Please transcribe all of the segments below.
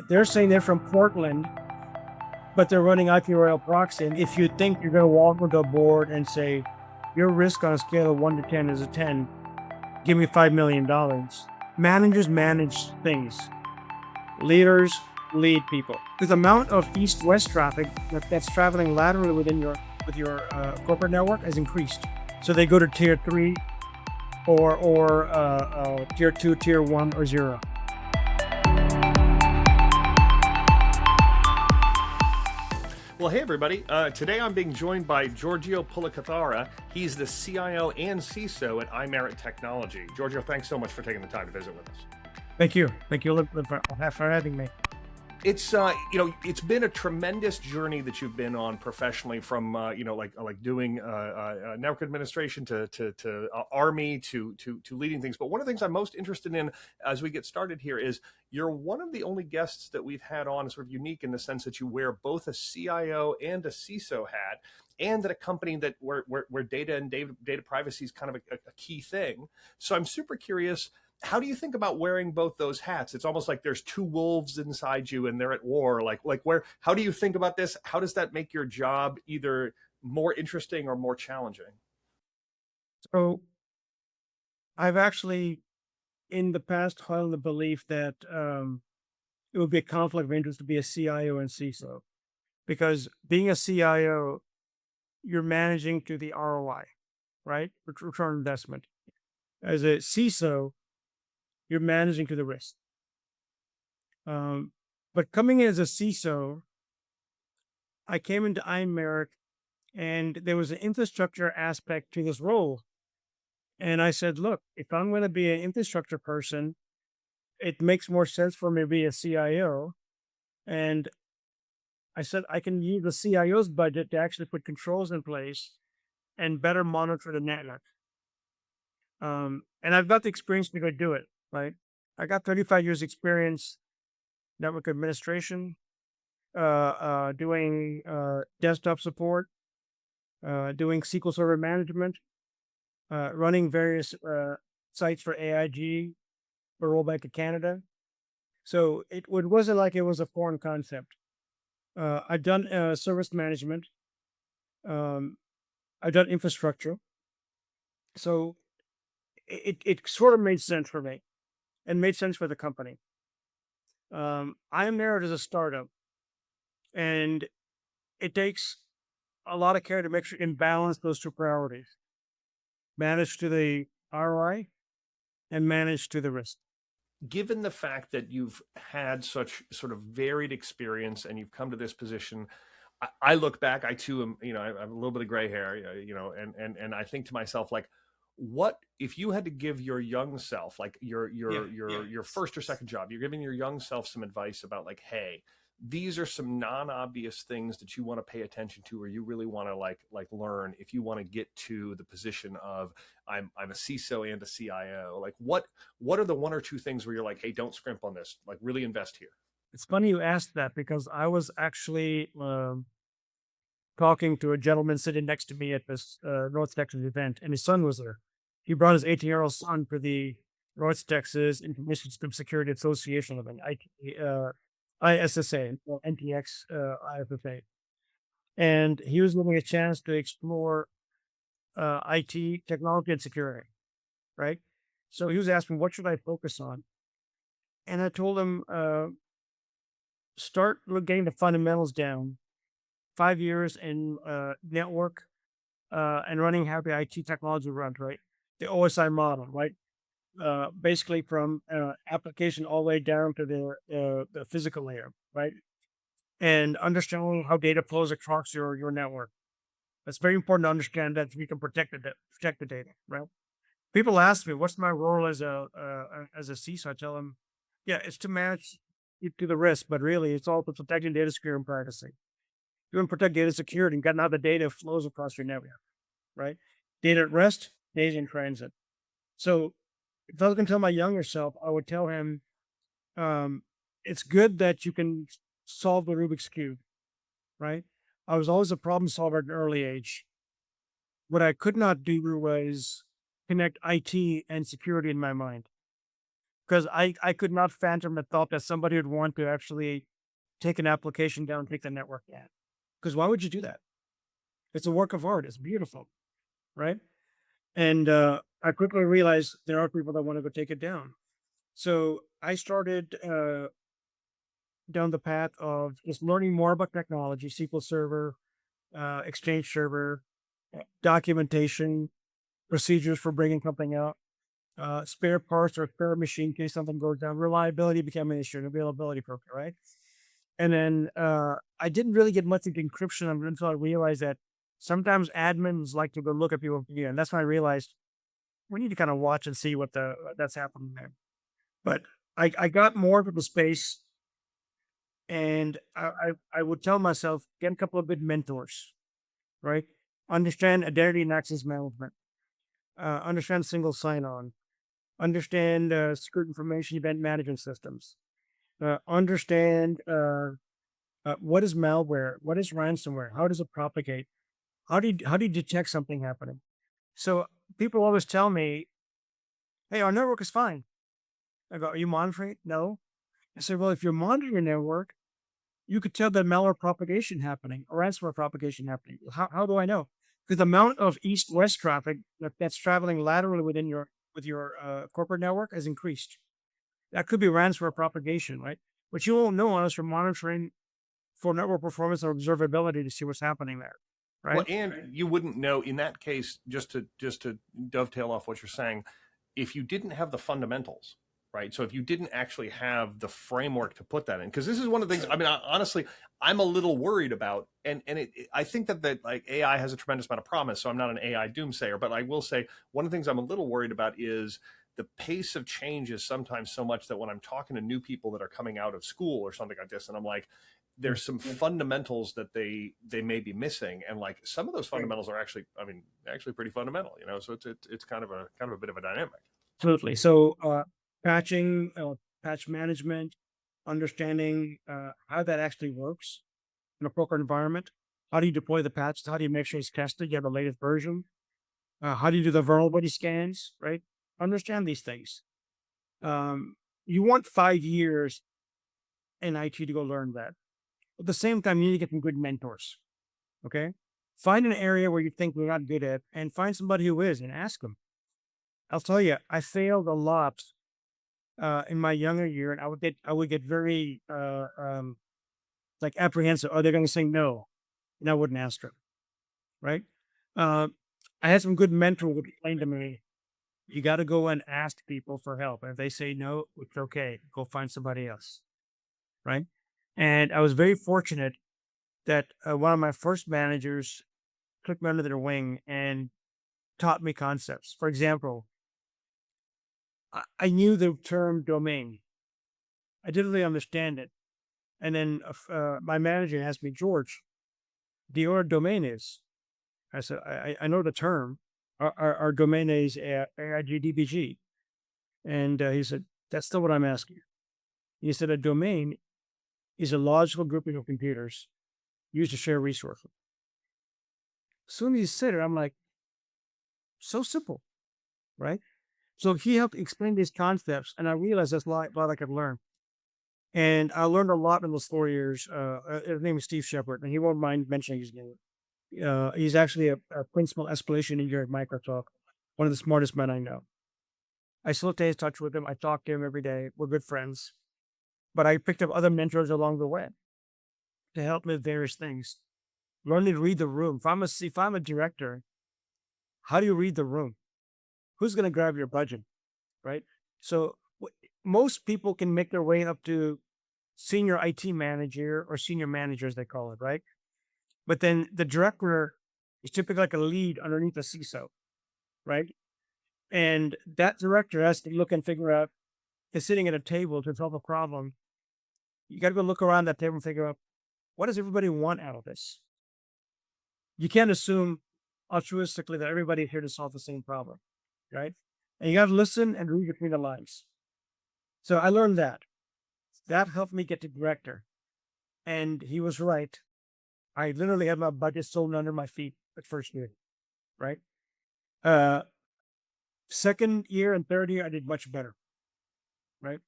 they're saying they're from Portland, but they're running IP royal proxy. And if you think you're going to walk into a board and say, your risk on a scale of 1 to 10 is a 10, give me $5 million. Managers manage things. Leaders lead people. The amount of east-west traffic that's traveling laterally with your corporate network has increased. So they go to tier 3 or tier 2, tier 1, or 0. Well, hey everybody. Today I'm being joined by Georgeo Pulikkathara. He's the CIO and CISO at iMerit Technology. Georgeo, thanks so much for taking the time to visit with us. Thank you. Thank you for having me. It's it's been a tremendous journey that you've been on professionally, from like doing network administration to army to leading things. But one of the things I'm most interested in as we get started here is you're one of the only guests that we've had on sort of unique in the sense that you wear both a CIO and a CISO hat, and at a company that where data and data privacy is kind of a key thing. So I'm super curious. How do you think about wearing both those hats? It's almost like there's two wolves inside you and they're at war. How do you think about this? How does that make your job either more interesting or more challenging? So I've actually, in the past, held the belief that it would be a conflict of interest to be a CIO and CISO, because being a CIO, you're managing to the ROI, right? Return on investment. As a CISO, you're managing to the risk. But coming in as a CISO, I came into iMerit and there was an infrastructure aspect to this role. And I said, look, if I'm going to be an infrastructure person, it makes more sense for me to be a CIO. And I said, I can use the CIO's budget to actually put controls in place and better monitor the network. And I've got the experience to go do it, right? I got 35 years experience, network administration, doing desktop support, doing SQL Server management, running various sites for AIG, for Rollback to Canada. So it wasn't like it was a foreign concept. I've done service management. I've done infrastructure. So it sort of made sense for me and made sense for the company. iMerit is a startup, and it takes a lot of care to make sure you can balance those two priorities: manage to the ROI and manage to the risk. Given the fact that you've had such sort of varied experience and you've come to this position, I look back, I too am, I have a little bit of gray hair, and I think to myself, like, what if you had to give your young self, like your first or second job, you're giving your young self some advice about, like, hey, these are some non-obvious things that you want to pay attention to, or you really want to like learn if you want to get to the position of I'm a CISO and a CIO. Like, what are the one or two things where you're like, hey, don't scrimp on this, like really invest here? It's funny you asked that, because I was actually talking to a gentleman sitting next to me at this North Texas event, and his son was there. He brought his 18-year-old son for the North Texas Information System Security Association event, ISSA, well, NTX IFFA. And he was getting a chance to explore IT, technology, and security, right? So he was asking, what should I focus on? And I told him, start getting the fundamentals down. 5 years in network and running how the IT technology runs, right? The OSI model, right? Basically from application all the way down to the physical layer, right? And understanding how data flows across your network. It's very important to understand that we can protect the data, right? People ask me, what's my role as a CISO? I tell them, yeah, it's to manage it to the risk, but really it's all for protecting data security and privacy. You want to protect data security and get how the data flows across your network, right? Data at rest, data in transit. So if I was going to tell my younger self, I would tell him, it's good that you can solve the Rubik's Cube, right? I was always a problem solver at an early age. What I could not do was connect IT and security in my mind. because I could not phantom the thought that somebody would want to actually take an application down and take the network down. Because why would you do that? It's a work of art. It's beautiful, right? And I quickly realized there are people that want to go take it down. So I started down the path of just learning more about technology, SQL Server, Exchange Server, documentation, procedures for bringing something out, spare parts or spare machine in case something goes down. Reliability became an issue, and availability broke, right? And then I didn't really get much into encryption until I realized that sometimes admins like to go look at people, and that's when I realized we need to kind of watch and see what that's happening there. But I got more into the space, and I would tell myself, get a couple of good mentors, right? Understand identity and access management, understand single sign-on, understand secret information event management systems, understand what is malware, what is ransomware, how does it propagate, how do you detect something happening? So people always tell me, "Hey, our network is fine." I go, "Are you monitoring it?" No. I say, "Well, if you're monitoring your network, you could tell the malware propagation happening or ransomware propagation happening. How do I know? Because the amount of east-west traffic that's traveling laterally within your corporate network has increased. That could be ransomware propagation, right? But you won't know unless you're monitoring for network performance or observability to see what's happening there, Well, right? and you wouldn't know in that case, just to dovetail off what you're saying, if you didn't have the fundamentals, right? So if you didn't actually have the framework to put that in, because this is one of the things. I mean, honestly, I'm a little worried about, and I think that like AI has a tremendous amount of promise. So I'm not an AI doomsayer, but I will say one of the things I'm a little worried about is the pace of change is sometimes so much that when I'm talking to new people that are coming out of school or something like this, and I'm like, there's some fundamentals that they may be missing, and like some of those fundamentals are actually, I mean, actually pretty fundamental, you know. So it's kind of a bit of a dynamic. Absolutely. So patching, patch management, understanding how that actually works in a proper environment. How do you deploy the patches? How do you make sure it's tested? You have the latest version. How do you do the vulnerability scans? Right. Understand these things. You want 5 years in IT to go learn that. At the same time, you need to get some good mentors. Okay. Find an area where you think you're not good at and find somebody who is and ask them. I'll tell you, I failed a lot in my younger year, and I would get very like apprehensive. Are they going to say no? And I wouldn't ask them. Right. Uh, I had some good mentors who explained to me, you got to go and ask people for help. And if they say no, it's okay. Go find somebody else. Right. And I was very fortunate that one of my first managers took me under their wing and taught me concepts. For example, I knew the term domain. I didn't really understand it. And then my manager asked me, George, do you know what a domain is? I said, I know the term. Our domain is AIGDBG. And he said, that's still what I'm asking. He said, a domain is a logical grouping of computers used to share resources. As soon as he said it, I'm like, so simple, right? So he helped explain these concepts, and I realized that's a lot I could learn. And I learned a lot in those 4 years. His name is Steve Shepard, and he won't mind mentioning his name. He's actually a principal escalation engineer at Microsoft, one of the smartest men I know. I still stay in touch with him. I talk to him every day. We're good friends. But I picked up other mentors along the way to help me with various things. Learning to read the room. If I'm a director, how do you read the room? Who's going to grab your budget, right? So most people can make their way up to senior IT manager or senior manager, as they call it, right? But then the director is typically like a lead underneath a CISO, right? And that director has to look and figure out, is sitting at a table to solve a problem. You got to go look around that table and figure out, what does everybody want out of this? You can't assume altruistically that everybody's here to solve the same problem, right? And you got to listen and read between the lines. So I learned that. That helped me get to director. And he was right. I literally had my budget stolen under my feet at first year, right? Second year and third year, I did much better. right?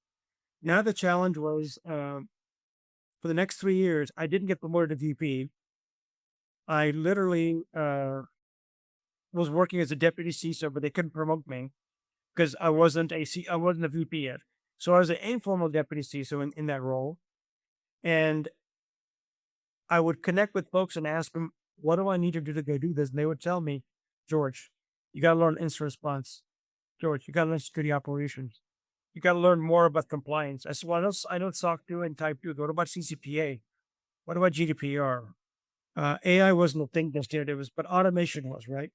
Now the challenge was for the next 3 years, I didn't get promoted to VP. I literally was working as a deputy CISO, but they couldn't promote me because I wasn't a VP yet. So I was an informal deputy CISO in that role. And I would connect with folks and ask them, what do I need to do to go do this? And they would tell me, George, you got to learn incident response. George, you got to learn security operations. You got to learn more about compliance. I said, well, I know SOC 2 and Type 2. What about CCPA? What about GDPR? AI wasn't a thing just yet. But automation was, right?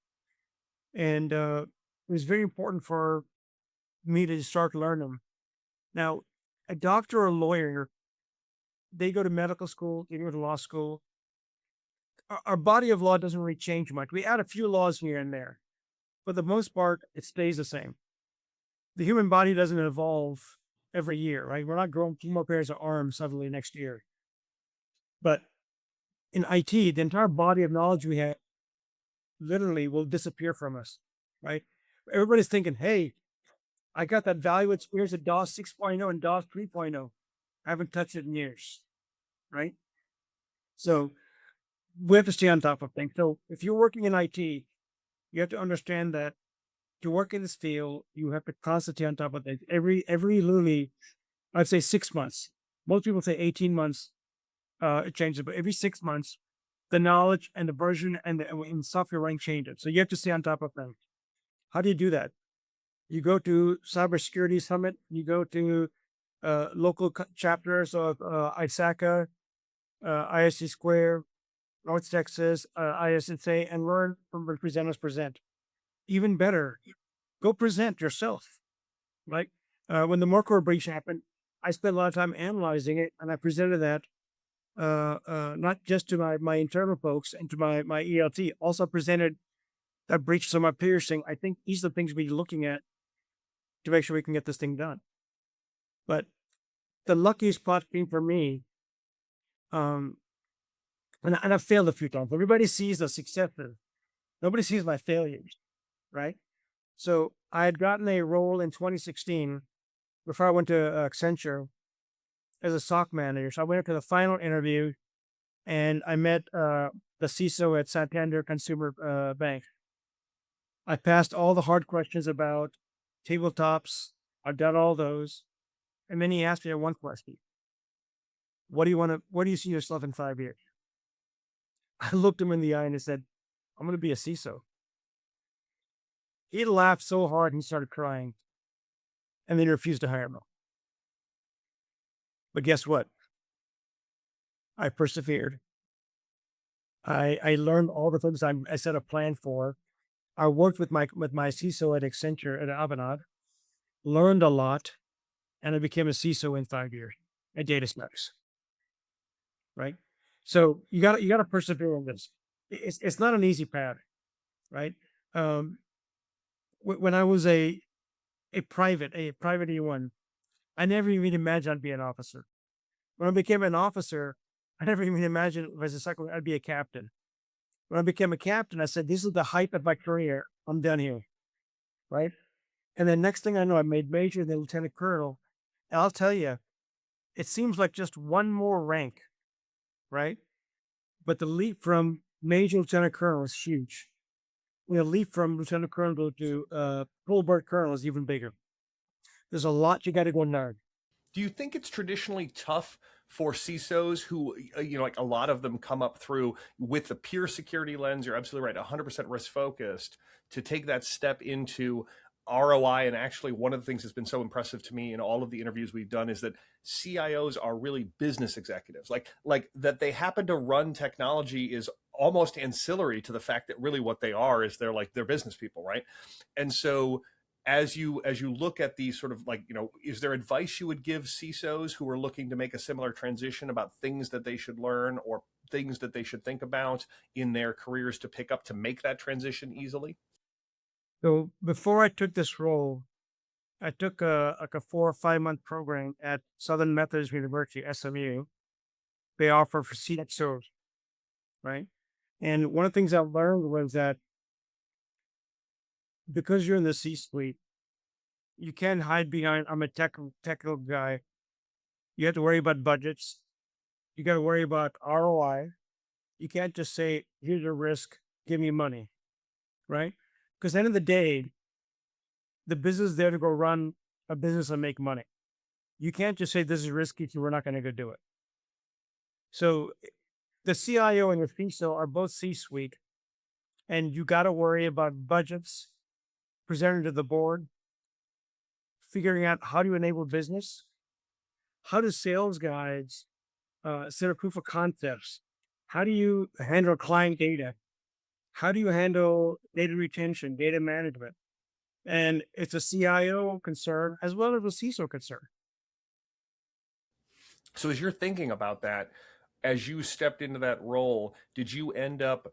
And it was very important for me to start learning. Now, a doctor or a lawyer, they go to medical school, they go to law school. Our body of law doesn't really change much. We add a few laws here and there. For the most part, it stays the same. The human body doesn't evolve every year, right? We're not growing 2 more pairs of arms suddenly next year. But in IT, the entire body of knowledge we have literally will disappear from us, right? Everybody's thinking, hey, I got that value experience at DOS 6.0 and DOS 3.0. I haven't touched it in years, right? So we have to stay on top of things. So if you're working in IT, you have to understand that to work in this field, you have to constantly stay on top of things. Every literally, I'd say 6 months. Most people say 18 months. It changes, but every 6 months, the knowledge and the version and the software running changes. So you have to stay on top of them. How do you do that? You go to Cybersecurity Summit. You go to local chapters of ISACA, ISC Square, North Texas, ISSA, and learn from the presenters present. Even better, go present yourself, right? When the Mercor breach happened, I spent a lot of time analyzing it, and I presented that not just to my internal folks and to my ELT, also presented that breach to my peers saying, I think these are the things we're looking at to make sure we can get this thing done. But the luckiest spot came for me, and I've failed a few times. Everybody sees the successes. Nobody sees my failures, right? So I had gotten a role in 2016 before I went to Accenture as a SOC manager. So I went up to the final interview and I met the CISO at Santander Consumer Bank. I passed all the hard questions about tabletops. I've done all those. And then he asked me one question. Where do you see yourself in 5 years? I looked him in the eye and I said, I'm going to be a CISO. He laughed so hard and he started crying. And then he refused to hire me. But guess what? I persevered. I learned all the things I set a plan for. I worked with my CISO at Accenture at Avanade, learned a lot, and I became a CISO in 5 years at Data Specs. Right? So you gotta persevere on this. It's not an easy path, right? When I was a private E1, I never even imagined I'd be an officer. When I became an officer, I never even imagined as a second I'd be a captain. When I became a captain, I said, this is the height of my career. I'm done here. Right. And then next thing I know, I made major, then lieutenant colonel. And I'll tell you, it seems like just one more rank. Right. But the leap from major lieutenant colonel is huge. The leap from lieutenant colonel to full bird colonel is even bigger. There's a lot you got to go learn. Do you think it's traditionally tough for CISOs who, like a lot of them come up through with the pure security lens? You're absolutely right, 100% risk focused, to take that step into ROI. And actually, one of the things that's been so impressive to me in all of the interviews we've done is that CIOs are really business executives. Like that they happen to run technology is almost ancillary to the fact that really what they are is they're business people, right? And so as you look at these sort of like, is there advice you would give CISOs who are looking to make a similar transition about things that they should learn or things that they should think about in their careers to pick up to make that transition easily? So before I took this role, I took a 4 or 5 month program at Southern Methodist University, SMU. They offer for CXOs, right? And one of the things I learned was that because you're in the C-suite, You can't hide behind, I'm a technical guy. You have to worry about budgets. You got to worry about ROI. You can't just say, here's a risk, give me money, right? Because at the end of the day, the business is there to go run a business and make money. You can't just say this is risky, so we're not going to go do it. So the CIO and the CISO are both C-suite, and you got to worry about budgets presented to the board, figuring out how to enable business, how do sales guides set up proof of concepts, how do you handle client data, how do you handle data retention, data management, and it's a CIO concern as well as a CISO concern. So as you're thinking about that, as you stepped into that role, did you end up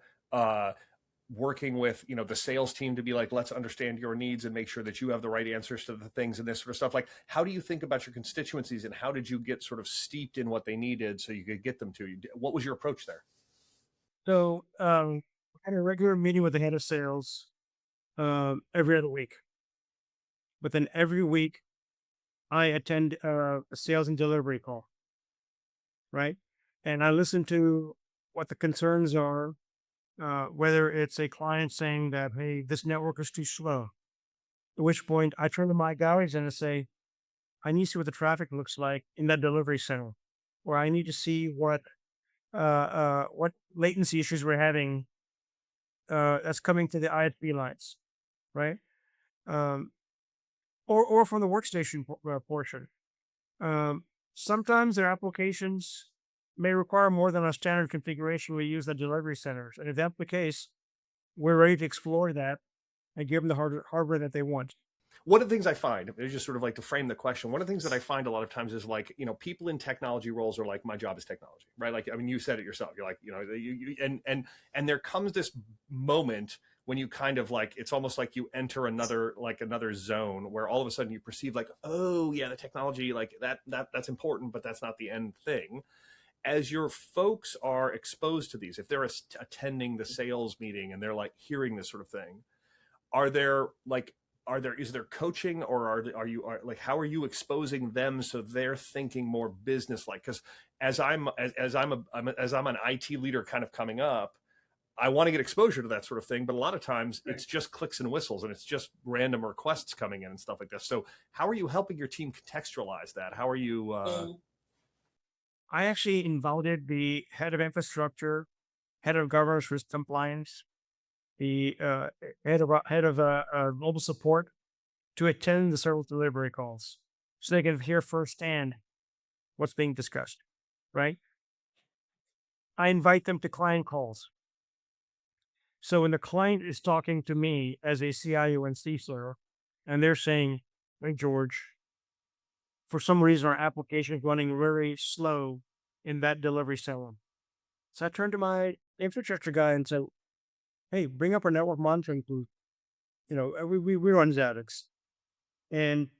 working with the sales team to be like, let's understand your needs and make sure that you have the right answers to the things and this sort of stuff? Like, how do you think about your constituencies, and how did you get sort of steeped in what they needed so you could get them to you? What was your approach there? So I had a regular meeting with the head of sales every other week. But then every week I attend a sales and delivery call, right? And I listen to what the concerns are, whether it's a client saying that, hey, this network is too slow, at which point I turn to my guys and I say, I need to see what the traffic looks like in that delivery center, or I need to see what latency issues we're having that's coming to the ISP lines, right? Um, or from the workstation portion. Sometimes their applications may require more than a standard configuration we use at delivery centers. And if that's the case, we're ready to explore that and give them the hardware that they want. One of the things I find, just sort of like to frame the question, one of the things that I find a lot of times is like, people in technology roles are like, my job is technology, right? Like, I mean, you said it yourself. You're like, and there comes this moment when you kind of like, it's almost like you enter another zone where all of a sudden you perceive like, oh yeah, the technology, like that's important, but that's not the end thing. As your folks are exposed to these, if they're attending the sales meeting and they're like hearing this sort of thing, are there like, is there coaching, or are you like, how are you exposing them so they're thinking more business like? Because as I'm an IT leader kind of coming up, I want to get exposure to that sort of thing, but a lot of times it's just clicks and whistles and it's just random requests coming in and stuff like this. So how are you helping your team contextualize that? How are you I actually invited the head of infrastructure, head of governance risk compliance, the head of mobile support to attend the service delivery calls, so they can hear firsthand what's being discussed. Right? I invite them to client calls. So when the client is talking to me as a CIO and CISO, and they're saying, "Hey George, for some reason our application is running very slow in that delivery center," so I turn to my infrastructure guy and say, "Hey, bring up our network monitoring tool. We run Zabbix, and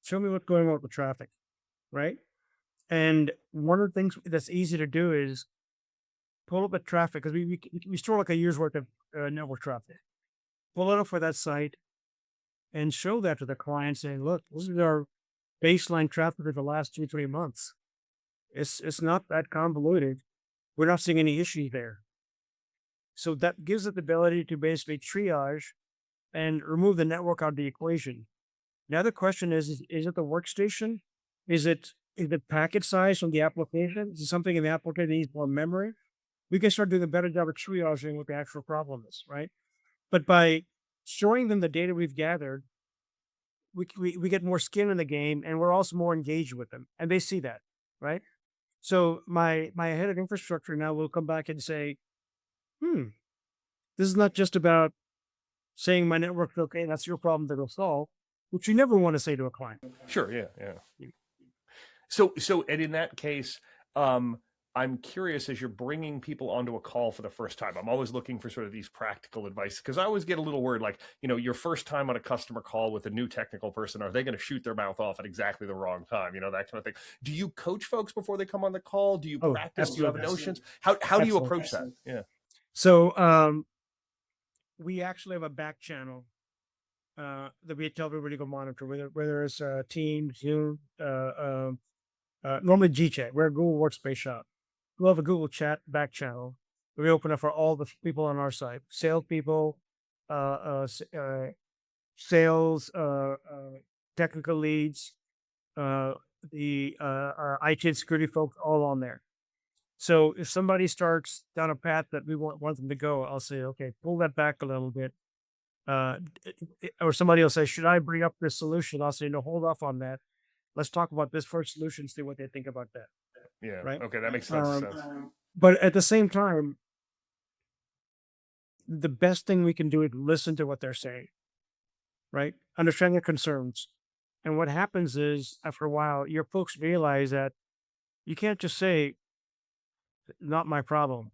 show me what's going on with the traffic, right?" And one of the things that's easy to do is pull up the traffic, because we store like a year's worth of network traffic. Pull it up for that site and show that to the client, saying, "Look, this is our baseline traffic for the last 2-3 months. It's not that convoluted. We're not seeing any issues there." So that gives it the ability to basically triage and remove the network out of the equation. Now the question is it the workstation? Is it the packet size from the application? Is it something in the application that needs more memory? We can start doing a better job of triaging what the actual problem is, right? But by showing them the data we've gathered, we get more skin in the game, and we're also more engaged with them, and they see that, right? So my head of infrastructure now will come back and say, this is not just about saying my network's okay, that's your problem that will solve, which you never want to say to a client. Sure, yeah. So and in that case, I'm curious, as you're bringing people onto a call for the first time, I'm always looking for sort of these practical advice, because I always get a little worried, like, your first time on a customer call with a new technical person, are they going to shoot their mouth off at exactly the wrong time? That kind of thing. Do you coach folks before they come on the call? Do you practice? Do you have notions? How do you approach that? Yeah. So we actually have a back channel that we tell everybody to go monitor, whether it's Teams, Zoom, normally Gchat. We're a Google Workspace shop. We'll have a Google Chat back channel. We open up for all the people on our site, salespeople, sales, technical leads, our IT and security folks, all on there. So if somebody starts down a path that we want them to go, I'll say, okay, pull that back a little bit. Or somebody will say, should I bring up this solution? I'll say, no, hold off on that. Let's talk about this first solution, see what they think about that. Yeah. Right. Okay, that makes sense. But at the same time, the best thing we can do is listen to what they're saying, right? Understand their concerns. And what happens is, after a while, your folks realize that you can't just say, not my problem.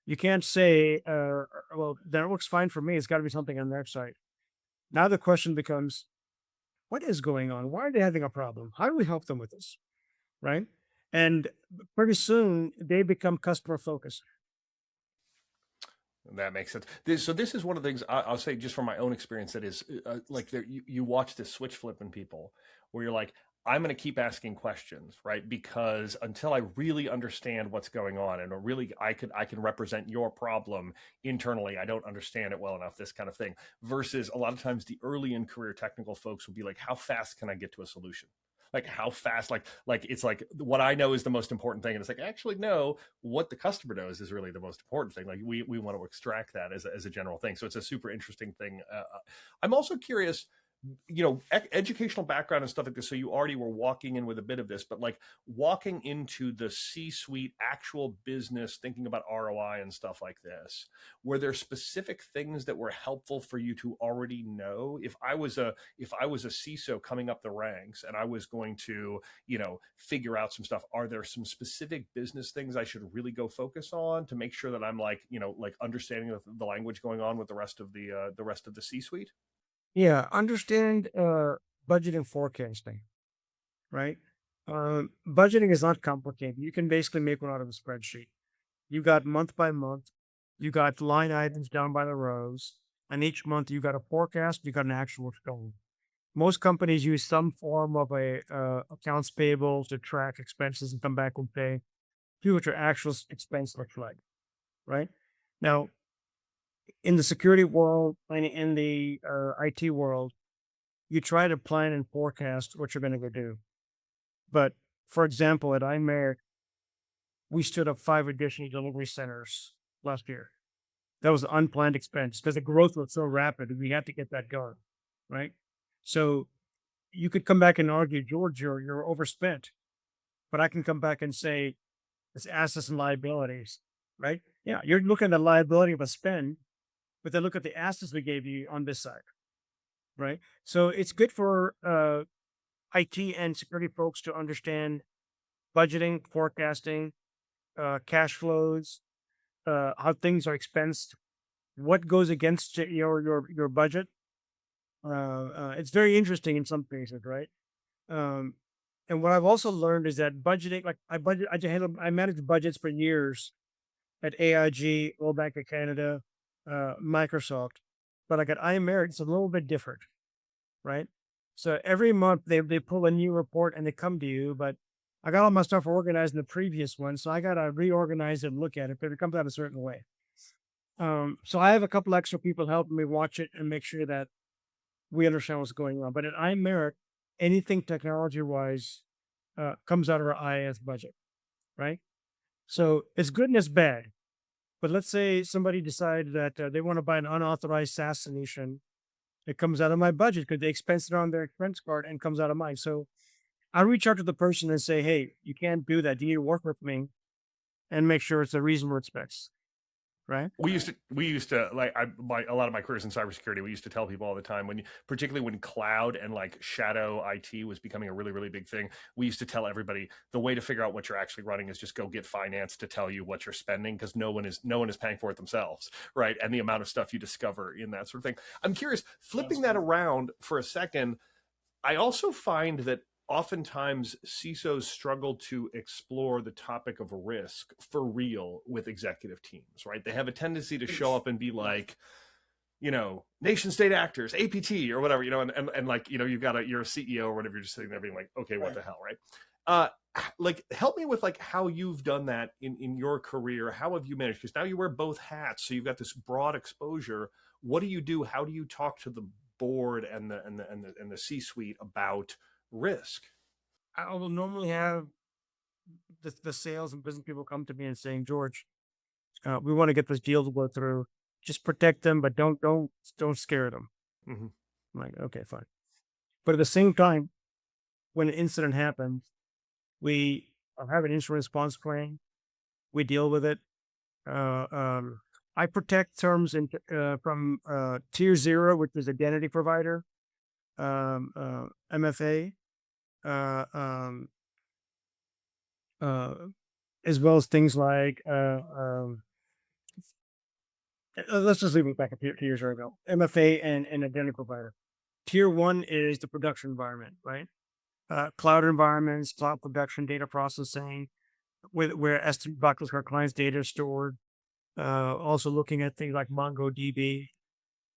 You can't say, well, that works fine for me. It's got to be something on their side. Now the question becomes, what is going on? Why are they having a problem? How do we help them with this? Right. And pretty soon they become customer focused. That makes sense. So this is one of the things I'll say just from my own experience that is like you watch this switch flip in people where you're like, I'm going to keep asking questions, right? Because until I really understand what's going on and really I can represent your problem internally, I don't understand it well enough, this kind of thing. Versus a lot of times the early in career technical folks will be like, how fast can I get to a solution? Like how fast, like it's like what I know is the most important thing. And it's like, actually, no, what the customer knows is really the most important thing. Like we want to extract that as a general thing. So it's a super interesting thing. I'm also curious, educational background and stuff like this. So you already were walking in with a bit of this, but like walking into the C-suite, actual business, thinking about ROI and stuff like this, were there specific things that were helpful for you to already know? If I was a CISO coming up the ranks and I was going to, figure out some stuff, are there some specific business things I should really go focus on to make sure that I'm like understanding the language going on with the rest of the C-suite? Yeah, understand budgeting forecasting, right? Budgeting is not complicated. You can basically make one out of a spreadsheet. You got month by month, you got line items down by the rows, and each month you got a forecast, you got an actual goal. Most companies use some form of a accounts payable to track expenses and come back and pay. See what your actual expense looks like, right? Now, in the security world and in the IT world, you try to plan and forecast what you're going to go do. But for example, at iMerit, we stood up 5 additional delivery centers last year. That was an unplanned expense because the growth was so rapid. We had to get that going, right? So you could come back and argue, George, you're overspent. But I can come back and say it's assets and liabilities, right? Yeah, you're looking at the liability of a spend, but then look at the assets we gave you on this side, right? So it's good for IT and security folks to understand budgeting, forecasting, cash flows, how things are expensed, what goes against your budget. It's very interesting in some cases, right? Um, and what I've also learned is that budgeting, like I managed budgets for years at AIG, World Bank of Canada, Microsoft, but like at iMerit, it's a little bit different, right? So every month they pull a new report and they come to you, but I got all my stuff organized in the previous one, so I got to reorganize it and look at it, but it comes out a certain way. So I have a couple extra people helping me watch it and make sure that we understand what's going on. But at iMerit, anything technology wise comes out of our IAS budget, right? So it's good and it's bad. But let's say somebody decided that they want to buy an unauthorized SaaS solution. It comes out of my budget because they expense it on their expense card and comes out of mine. So I reach out to the person and say, hey, you can't do that. Do you need to work with me and make sure it's a reasonable expense? Right. We used to like a lot of my careers in cybersecurity. We used to tell people all the time particularly when cloud and like shadow IT was becoming a really, really big thing. We used to tell everybody the way to figure out what you're actually running is just go get finance to tell you what you're spending because no one is paying for it themselves, right? And the amount of stuff you discover in that sort of thing. I'm curious, flipping that around for a second. I also find that oftentimes CISOs struggle to explore the topic of risk for real with executive teams, right? They have a tendency to show up and be like, nation state actors, APT or whatever, and like, you're a CEO or whatever. You're just sitting there being like, okay, what the hell, right? Like, help me with like how you've done that in your career. How have you managed? Because now you wear both hats, so you've got this broad exposure. What do you do? How do you talk to the board and the C-suite about risk? I will normally have the sales and business people come to me and saying, George, we want to get this deal to go through. Just protect them, but don't scare them. Mm-hmm. I'm like, okay, fine. But at the same time, when an incident happens, we have an incident response plan. We deal with it. I protect terms from tier 0, which is identity provider, MFA, uh, um, uh, as well as things like let's just leave it back a few years ago. MFA and identity provider. Tier 1 is the production environment, right? Cloud environments, cloud production, data processing, where S3 buckets our clients' data is stored. Also looking at things like MongoDB,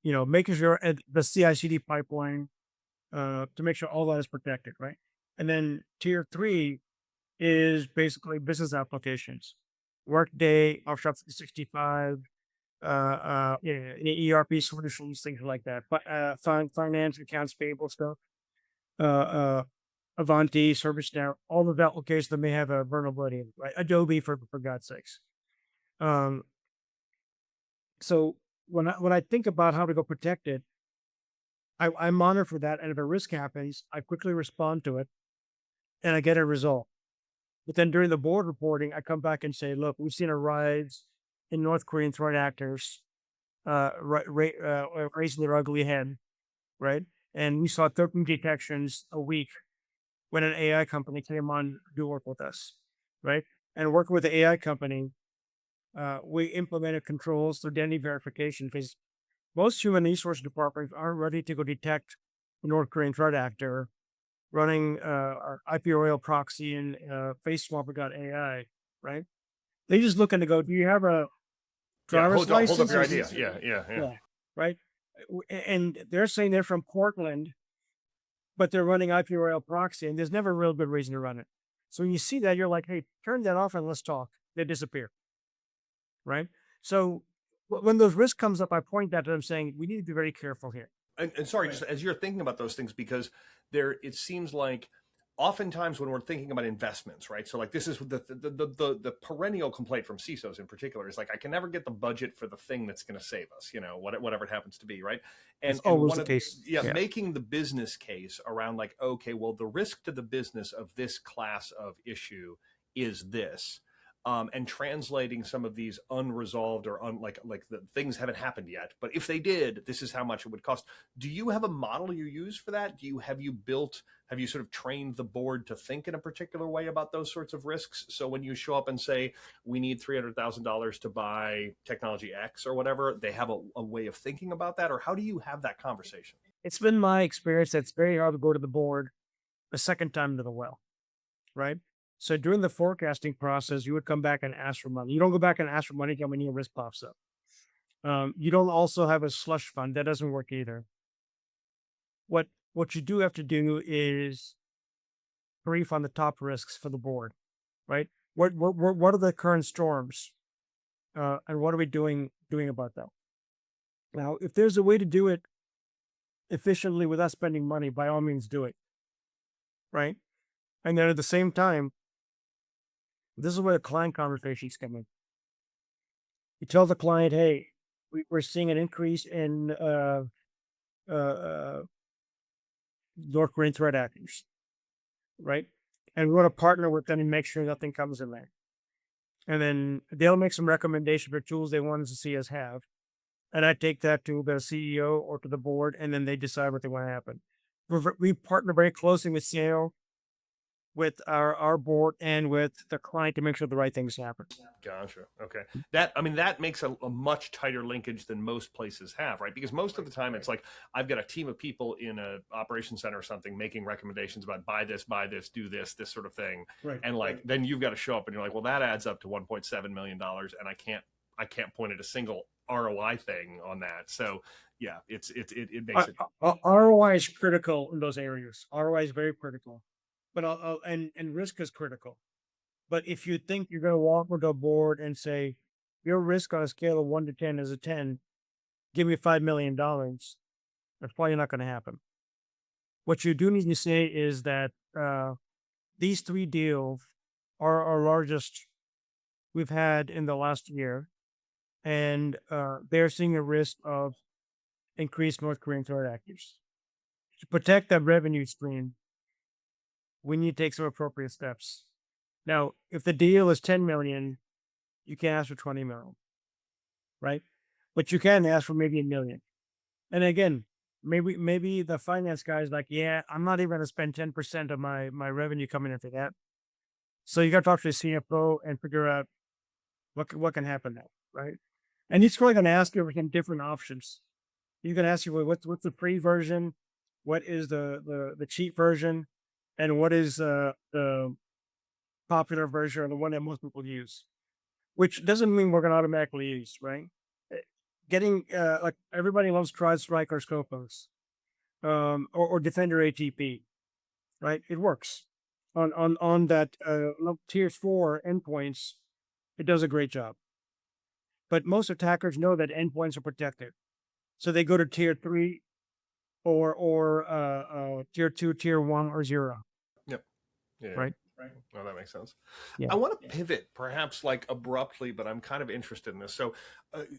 making sure the CI/CD pipeline to make sure all that is protected, right? And then tier 3 is basically business applications, Workday, Office 365, ERP solutions, things like that. But finance, accounts payable stuff, Avanti, ServiceNow, all of the applications that may have a vulnerability, right? Adobe, for God's sakes. So when I think about how to go protect it, I monitor for that, and if a risk happens, I quickly respond to it, and I get it resolved. But then during the board reporting, I come back and say, look, we've seen a rise in North Korean threat actors raising their ugly head, right? And we saw 13 detections a week when an AI company came on to do work with us, right? And working with the AI company, we implemented controls through identity verification, because most human resource departments aren't ready to go detect the North Korean threat actor running our IP oil proxy and face swapper.ai, right? They just looking to go, do you have a Yeah, driver's hold up license? your idea. Yeah. Yeah, right? And they're saying they're from Portland, but they're running IP oil proxy, and there's never a real good reason to run it. So when you see that, you're like, hey, turn that off and let's talk. They disappear, right? So when those risks comes up, I point that to them saying, we need to be very careful here. And sorry, just as you're thinking about those things, because it seems like oftentimes when we're thinking about investments, right? So like, this is the perennial complaint from CISOs in particular is like, I can never get the budget for the thing that's going to save us, whatever it happens to be, right? It's And always one the of case. yeah, making the business case around like, okay, well, the risk to the business of this class of issue is this. And translating some of these unresolved or like the things haven't happened yet, but if they did, this is how much it would cost. Do you have a model you use for that? Have you sort of trained the board to think in a particular way about those sorts of risks? So when you show up and say, we need $300,000 to buy technology X or whatever, they have a way of thinking about that? Or how do you have that conversation? It's been my experience that it's very hard to go to the board a second time to the well, right? So during the forecasting process, you would come back and ask for money. You don't go back and ask for money when your risk pops up. You don't also have a slush fund. That doesn't work either. What you do have to do is brief on the top risks for the board, right? What are the current storms, and what are we doing about that? Now, if there's a way to do it efficiently without spending money, by all means, do it, right? And then at the same time, this is where the client conversations come in. You tell the client, hey, we're seeing an increase in North Korean threat actors, right? And we want to partner with them and make sure nothing comes in there. And then they'll make some recommendations for tools they want to see us have. And I take that to the CEO or to the board, and then they decide what they want to happen. We partner very closely with CIO, with our board, and with the client to make sure the right things happen. Gotcha. Okay. That makes a much tighter linkage than most places have, right? Because most of the time it's like, I've got a team of people in a operations center or something making recommendations about buy this, do this sort of thing. Right. And like, then you've got to show up and you're like, well, that adds up to $1.7 million and I I can't point at a single ROI thing on that. So yeah, it makes it. ROI is critical in those areas. ROI is very critical, but and risk is critical. But if you think you're going to walk with a board and say your risk on a scale of 1 to 10 is a 10, give me $5 million, that's probably not going to happen. What you do need to say is that these 3 deals are our largest we've had in the last year, and they're seeing a risk of increased North Korean threat actors. To protect that revenue stream, we need to take some appropriate steps. Now, if the deal is 10 million, you can ask for 20 million, right? But you can ask for maybe 1 million. And again, maybe the finance guy is like, yeah, I'm not even going to spend 10% of my revenue coming into that. So you got to talk to the CFO and figure out what can happen now, right? And he's probably going to ask you again different options. He's going to ask you, well, what's the free version? What is the cheap version? And what is the popular version or the one that most people use? Which doesn't mean we're going to automatically use, right? Getting like everybody loves CrowdStrike or Scopus, or Defender ATP, right? It works on that tier 4 endpoints. It does a great job. But most attackers know that endpoints are protected, so they go to tier 3 or tier 2, tier 1, or 0. Yep. Yeah. Right. Well, that makes sense. Yeah. I want to pivot perhaps like abruptly, but I'm kind of interested in this. So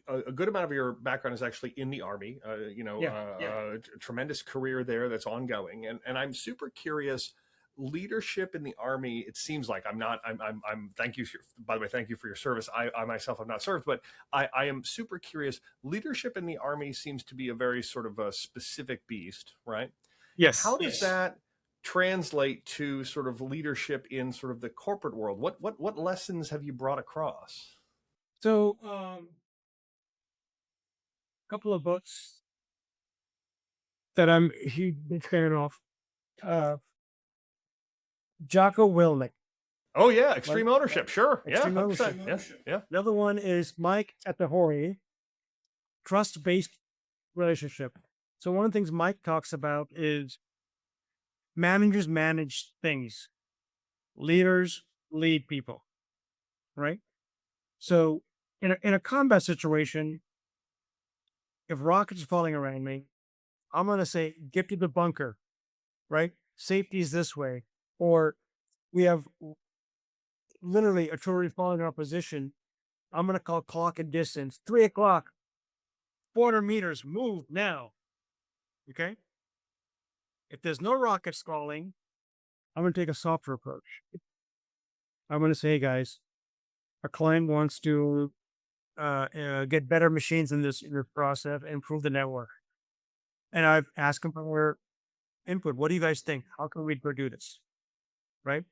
a good amount of your background is actually in the Army, a tremendous career there that's ongoing. And I'm super curious, leadership in the Army, it seems like I'm thank you. By the way, thank you for your service. I myself have not served, but I am super curious. Leadership in the Army seems to be a very sort of a specific beast, right? Yes. How does that translate to sort of leadership in sort of the corporate world? What lessons have you brought across? So, a couple of books that I'm a huge big fan of. Jocko Willink. Oh yeah, extreme ownership. Sure. Extreme Yeah, ownership. 100%. Yeah. Another one is Mike at the Hori, trust-based relationship. So one of the things Mike talks about is managers manage things, leaders lead people, right? So in a combat situation, if rockets are falling around me, I'm going to say, get to the bunker, right? Safety is this way. Or we have literally artillery falling in our position. I'm going to call clock and distance, 3 o'clock, 400 meters, move now. Okay. If there's no rockets falling, I'm going to take a softer approach. I'm going to say, hey guys, our client wants to get better machines in this process, improve the network. And I've asked them for their input. What do you guys think? How can we do this? Right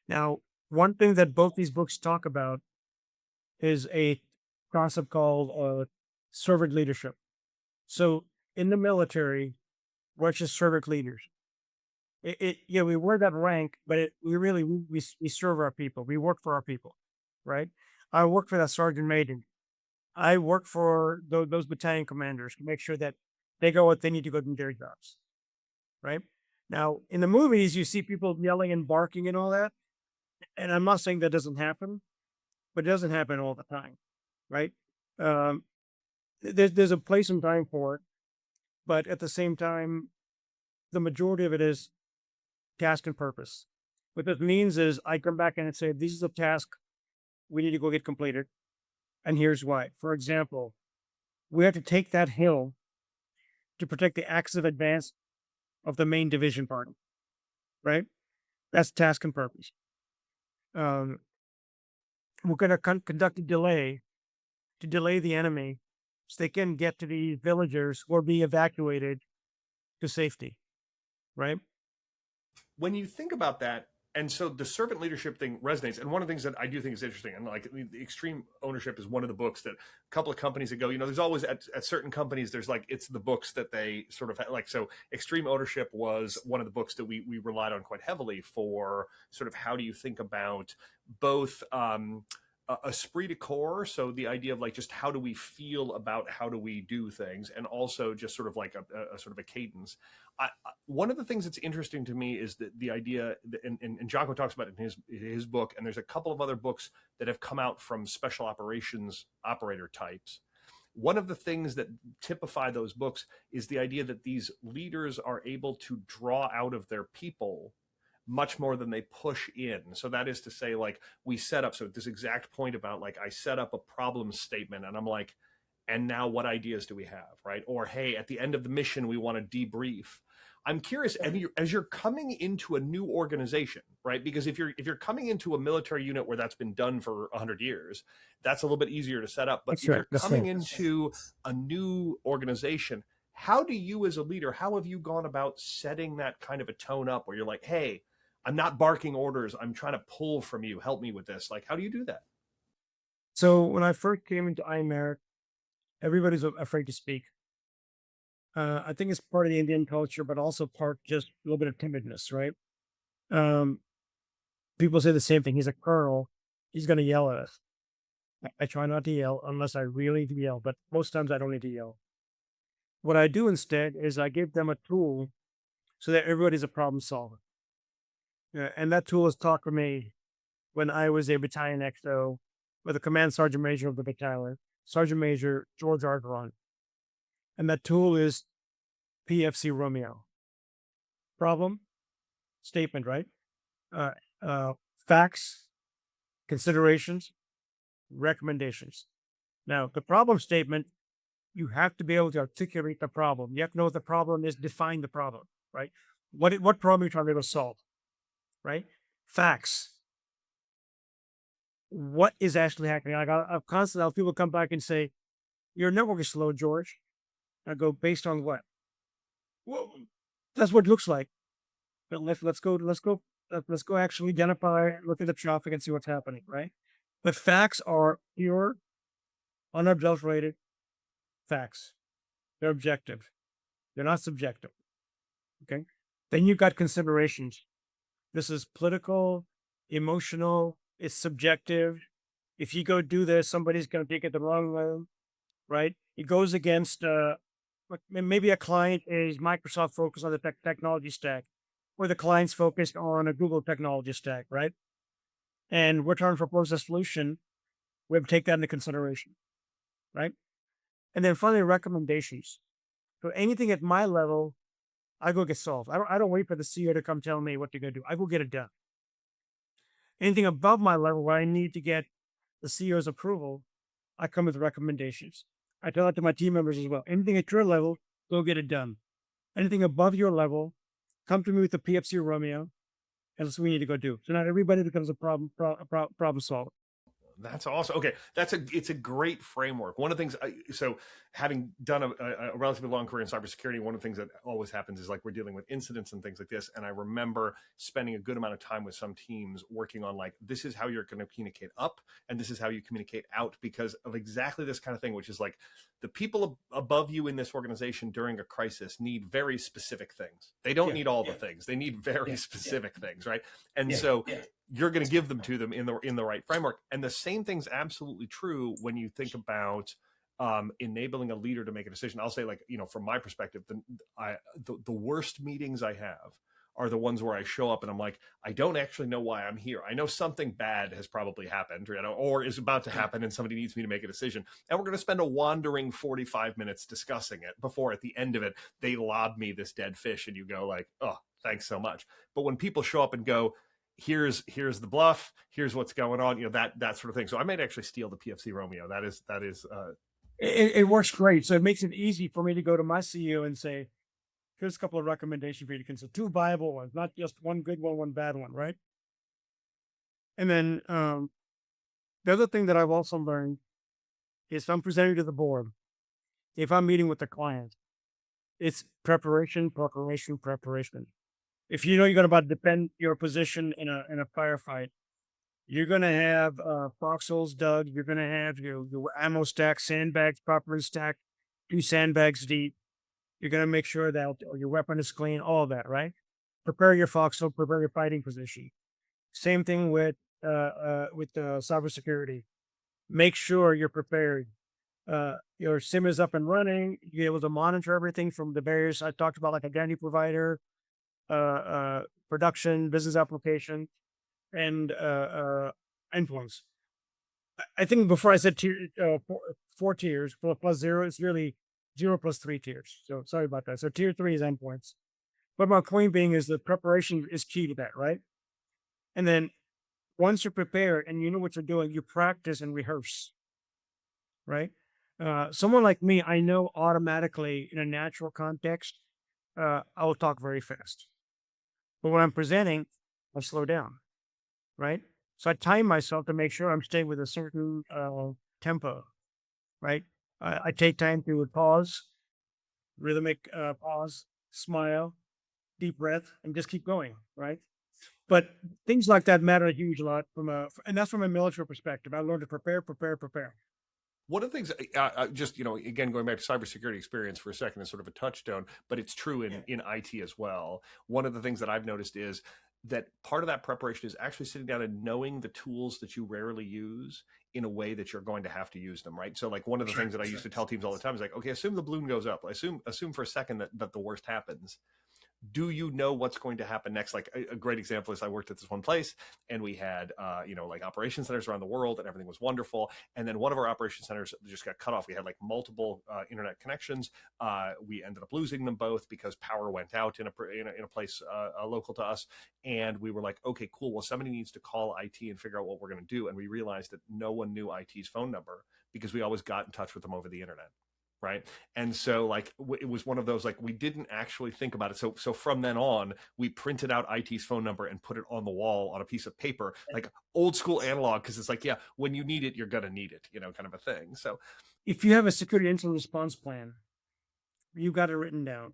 now, one thing that both these books talk about is a concept called servant leadership. So in the military, we're just servant leaders. We wear that rank, but we serve our people. We work for our people, right? I work for that sergeant major. I work for those battalion commanders to make sure that they go what they need to go do their jobs, right? Now, in the movies, you see people yelling and barking and all that, and I'm not saying that doesn't happen, but it doesn't happen all the time, right? There's a place and time for it, but at the same time, the majority of it is task and purpose. What that means is I come back and say, this is a task we need to go get completed. And here's why. For example, we have to take that hill to protect the axis of advance of the main division party, right? That's task and purpose. We're going to conduct a delay to delay the enemy so they can get to the villagers or be evacuated to safety, right? When you think about that, and so the servant leadership thing resonates. And one of the things that I do think is interesting, and like the extreme ownership is one of the books that a couple of companies ago, there's always at certain companies, there's like, it's the books that they sort of like, so extreme ownership was one of the books that we relied on quite heavily for sort of how do you think about both, esprit de corps, so the idea of like just how do we feel about how do we do things, and also just sort of like a sort of a cadence. One of the things that's interesting to me is that the idea, and Jocko talks about it in his book, and there's a couple of other books that have come out from special operations operator types. One of the things that typify those books is the idea that these leaders are able to draw out of their people much more than they push in. So that is to say, like, we set up, so this exact point about like, I set up a problem statement and I'm like, and now what ideas do we have, right? Or, hey, at the end of the mission, we want to debrief. I'm curious, as you're coming into a new organization, right? Because if you're coming into a military unit where that's been done for 100 years, that's a little bit easier to set up. But if you're coming into a new organization, how do you as a leader, how have you gone about setting that kind of a tone up where you're like, hey, I'm not barking orders, I'm trying to pull from you, help me with this? Like, how do you do that? So when I first came into iMerit, everybody's afraid to speak. I think it's part of the Indian culture, but also part just a little bit of timidness, right? Um, People say the same thing. He's a colonel. He's going to yell at us. I try not to yell unless I really need to yell, but most times I don't need to yell. What I do instead is I give them a tool so that everybody's a problem solver. And that tool was taught for me when I was a battalion XO with a command sergeant major of the battalion, Sergeant Major Georgeo X. And that tool is PFC Romeo. Problem, statement, right? Uh, Facts, considerations, recommendations. Now, the problem statement, you have to be able to articulate the problem. You have to know what the problem is, define the problem, right? What problem are you trying to be able to solve, right? Facts. What is actually happening? I've constantly people come back and say, your network is slow, George. I go, based on what? Well, that's what it looks like. But let's go actually identify, look at the traffic and see what's happening, right? But facts are pure, unadulterated facts. They're objective. They're not subjective. Okay. Then you've got considerations. This is political, emotional, it's subjective. If you go do this, somebody's going to take it the wrong way, right? It goes against maybe a client is Microsoft focused on the technology stack, or the client's focused on a Google technology stack, right? And we're trying to propose a solution. We have to take that into consideration, right? And then finally, recommendations. So anything at my level, I go get solved. I don't wait for the CEO to come tell me what they're going to do. I go get it done. Anything above my level where I need to get the CEO's approval, I come with recommendations. I tell that to my team members as well. Anything at your level, go get it done. Anything above your level, come to me with the PFC Romeo, and that's what we need to go do. So not everybody becomes a problem solver. That's awesome. Okay, it's a great framework. One of the things, so having done a relatively long career in cybersecurity, one of the things that always happens is like we're dealing with incidents and things like this. And I remember spending a good amount of time with some teams working on like, this is how you're going to communicate up, and this is how you communicate out, because of exactly this kind of thing, which is like the people above you in this organization during a crisis need very specific things. They don't need all the things. They need very specific things, right? And so you're going to give them to them in the right framework. And the same thing's absolutely true when you think about enabling a leader to make a decision. I'll say, like, from my perspective, the worst meetings I have are the ones where I show up and I'm like, I don't actually know why I'm here. I know something bad has probably happened, or is about to happen, and somebody needs me to make a decision. And we're going to spend a wandering 45 minutes discussing it before at the end of it, they lob me this dead fish and you go like, oh, thanks so much. But when people show up and go, here's the bluff, here's what's going on, that sort of thing. So I might actually steal the PFC Romeo. That is it works great. So it makes it easy for me to go to my CEO and say, here's a couple of recommendations for you to consider. 2 viable ones, not just one good one, one bad one, right? And then the other thing that I've also learned is if I'm presenting to the board, if I'm meeting with the client, it's preparation. If you know you're going to defend your position in a firefight, you're going to have foxholes dug. You're going to have your ammo stacked, sandbags properly stacked, 2 sandbags deep. You're going to make sure that your weapon is clean, all of that, right? Prepare your foxhole, prepare your fighting position. Same thing with cybersecurity. make sure you're prepared. Your SIM is up and running. You're able to monitor everything from the barriers I talked about, like identity provider, production, business application, and endpoints. I think before I said four tiers plus zero, it's really zero plus three tiers. So sorry about that. So tier three is endpoints. But my point being is the preparation is key to that, right? And then once you're prepared and you know what you're doing, you practice and rehearse, right? Someone like me, I know automatically in a natural context, I will talk very fast. But when I'm presenting, I slow down, right? So I time myself to make sure I'm staying with a certain tempo, right? I take time to pause, rhythmic pause, smile, deep breath, and just keep going, right? But things like that matter a huge lot and that's from a military perspective. I learned to prepare, prepare, prepare. One of the things, just again, going back to cybersecurity experience for a second is sort of a touchstone, but it's true in IT as well. One of the things that I've noticed is that part of that preparation is actually sitting down and knowing the tools that you rarely use in a way that you're going to have to use them, right? So, like one of the things that I used to tell teams all the time is like, okay, assume the balloon goes up. Assume for a second that the worst happens. Do you know what's going to happen next? Like a great example is I worked at this one place and we had, like operations centers around the world and everything was wonderful. And then one of our operation centers just got cut off. We had like multiple internet connections. We ended up losing them both because power went out in a place local to us. And we were like, okay, cool. Well, somebody needs to call IT and figure out what we're going to do. And we realized that no one knew IT's phone number because we always got in touch with them over the internet. Right. And so like it was one of those, like we didn't actually think about it. So from then on, we printed out IT's phone number and put it on the wall on a piece of paper, like old school analog. Cause it's like, yeah, when you need it, you're going to need it, kind of a thing. So if you have a security incident response plan, you got it written down.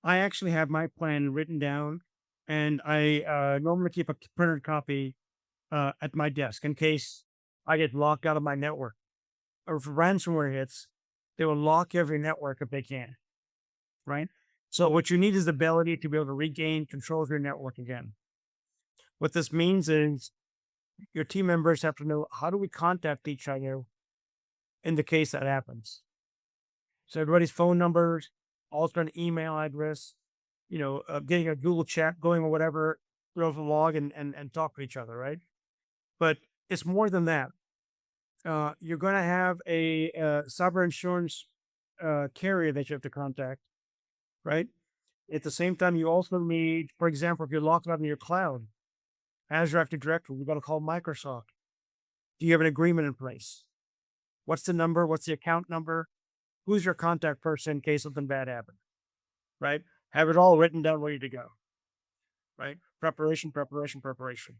I actually have my plan written down and I normally keep a printed copy at my desk in case I get locked out of my network or if ransomware hits, they will lock every network if they can, right? So what you need is the ability to be able to regain control of your network again. What this means is your team members have to know how do we contact each other in the case that happens. So everybody's phone numbers, alternate email address, getting a Google chat going or whatever, throw the log and talk to each other, right? But it's more than that. You're going to have a cyber insurance carrier that you have to contact, right? At the same time, you also need, for example, if you're locked out in your cloud, Azure Active Directory, you've got to call Microsoft. Do you have an agreement in place? What's the number? What's the account number? Who's your contact person in case something bad happens, right? Have it all written down, ready to go, right? Preparation, preparation, preparation.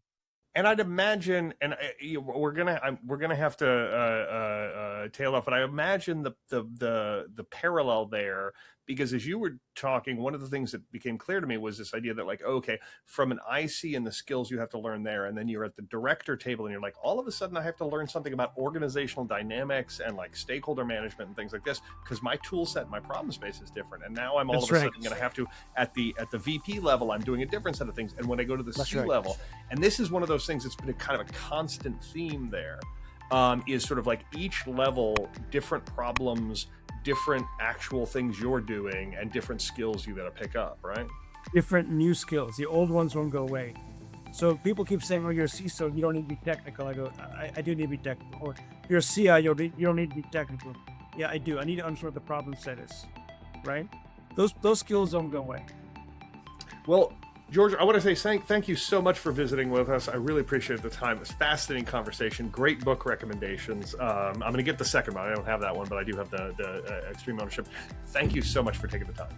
And I'd imagine, and we're gonna have to tail off, but I imagine the parallel there, because as you were talking, one of the things that became clear to me was this idea that like, okay, from an IC and the skills you have to learn there, and then you're at the director table and you're like, all of a sudden I have to learn something about organizational dynamics and like stakeholder management and things like this, because my tool set, my problem space is different, and now I'm all of a sudden going to have to at the VP level, I'm doing a different set of things, and when I go to the C level, and this is one of those things that's been a kind of a constant theme there, is sort of like each level, different problems, different actual things you're doing, and different skills you got to pick up, right? Different new skills. The old ones won't go away. So people keep saying, "Oh, you're a CISO, you don't need to be technical." I go, I do need to be technical. Or you're a CIO, you don't need to be technical. Yeah, I do. I need to understand what the problem set is, right? Those skills don't go away. Well, George, I want to say thank you so much for visiting with us. I really appreciate the time. It's a fascinating conversation. Great book recommendations. I'm going to get the second one. I don't have that one, but I do have the Extreme Ownership. Thank you so much for taking the time.